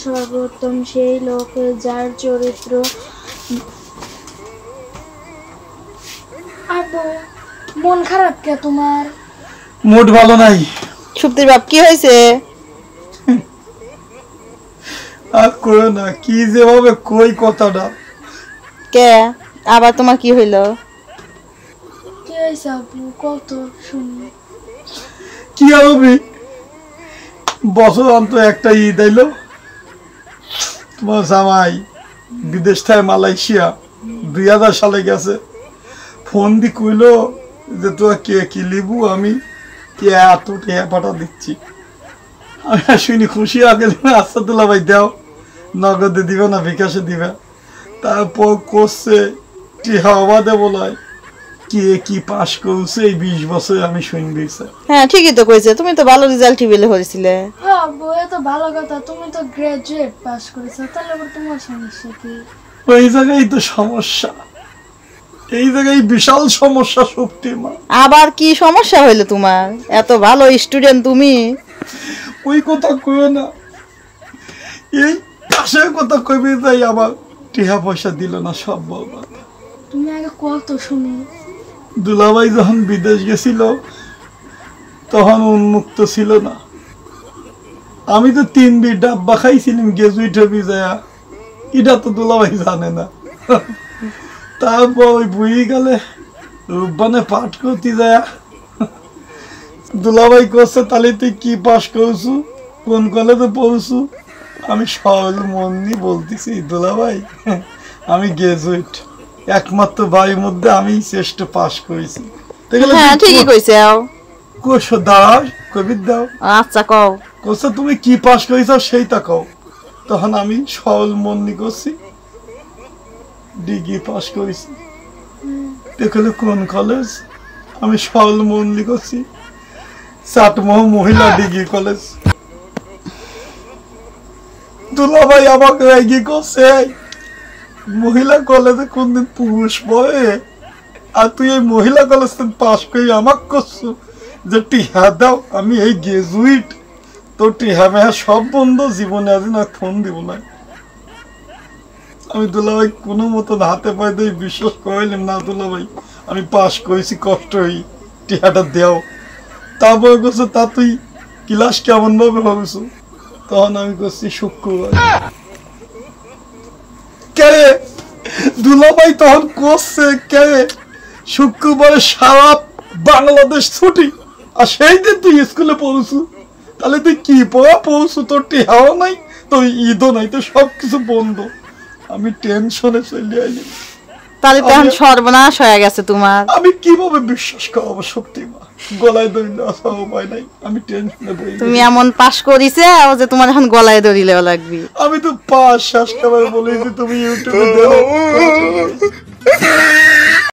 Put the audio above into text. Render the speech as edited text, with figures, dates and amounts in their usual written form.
সর্বোত্তম সেই লোক যার চরিত্র। আব্বু মন খারাপ কে তোমার? মুড ভালো নাই। সুপ্তির বাপ কি হয়েছে? আর কইও না, কি যেভাবে কই কথাটা। কে আবার তোমার কি হইল? কি হয়েছে আব্বু কত শুনি। কি হবে, বছর অন্তর একটা ঈদ আইলো, তোমার জামাই বিদেশ থেকে মালয়েশিয়া 2000 সালে গেছে। ফোন দি কইলো যে তোরা কে কি লিবু, আমি কে এত টিয়া পাঠা দিচ্ছি। আমি শুনি খুশি আগে, আচ্ছা দুলা ভাই দাও, নগদে দিবে না বিকাশে দিবে। তারপর করছে টিহা অবাদে বলায় কে কি পাস করছে এই 20 বছর আমি শুনবি। হ্যাঁ ঠিকই তো কইছে, তুমি তো ভালো রেজাল্ট টিবেলে হয়েছিলে। হ্যাঁ আব্বু এ তো ভালো কথা, তুমি তো গ্রাজুয়েট পাস করেছো, তাহলে আবার তোমার সমস্যা কি? ওই জায়গায় তো সমস্যা, এই জায়গায় বিশাল সমস্যা শক্তি মা। আবার কি সমস্যা হইলো তোমার? এত ভালো স্টুডেন্ট তুমি। ওই কথা কইও না, এই কাশের কথা কইবি যাই আমার টিহা পয়সা দিল না, সব বলবাদ। তুমি আগে কত শুনি। দুলাভাই যখন বিদেশ গেছিল তখন উন্মুক্ত ছিল না, আমি তো 3 ডাব্বা খাইছিলাম গ্রাজুয়েট হবি যায়, এটা তো দুলাভাই জানে না। তারপর ওই বুঝি গেলে রূপবানে পাঠ করতে যায়, দুলাভাই করছে তাহলে তুই কি পাস করছু, কোন কলেজে পড়ছু? আমি সরল মন নিয়ে বলতেছি দুলাভাই আমি গ্রাজুয়েট, একমাত্র বাড়ির মধ্যে আমি শ্রেষ্ঠ পাস করেছি। হ্যাঁ ঠিকই কইছে। কোশো দাঁড়াও কবির দাও। আচ্ছা কও। কোসা তুমি কি পাস করেছ সেইটা কও। তখন আমি সরল মন নিয়ে করছি, ডিগ্রি পাস করেছি। দেখলে কোন কলেজ? আমি সরল মন নিয়ে করছি চাটমোহ মহিলা ডিগ্রি কলেজ। দুলাভাই আমাকে এগিয়ে করছে মহিলা কলেজে কোনদিন পুরুষ পড়ে, আর তুই এই মহিলা কলেজ পাস করে আমাকে করছো যে টিহা দাও, আমি এই গ্রাজুয়েট, তোর টিহা মেহা সব বন্ধ, জীবনে আজ না ফোন দিব না। আমি দুলাভাই কোনো মতন হাতে পায়ে দিয়ে বিশ্বাস করাইলাম না, দুলাভাই আমি পাস করেছি কষ্ট হই, টিহাটা দেও। তারপর করছো তা তুই ক্লাস কেমন ভাবে ভাবছো? তখন আমি করছি শুক্রবার। কে দুলাভাই তখন করছে কে শুক্রবারে সারা বাংলাদেশ ছুটি, আর সেই দিন তুই স্কুলে পড়ছু, তাহলে তুই কি পড়ছু? তোর টিহাও নাই, তোর ঈদও নাই, তো সবকিছু বন্ধ। আমি টেনশনে চলে আইলি। তাহলে তখন সর্বনাশ হয়ে গেছে তোমার। আমি কিভাবে বিশ্বাস করবো শক্তি মা, গলায় ধরিলে আসা উপায় নাই, আমি টেনশনে বই। তুমি এমন পাস করিছে যে তোমার এখন গলায় ধরিলেও লাগবে। আমি তো পাস শেষ খাবার বলেছি, তুমি ইউটিউবে দেখো।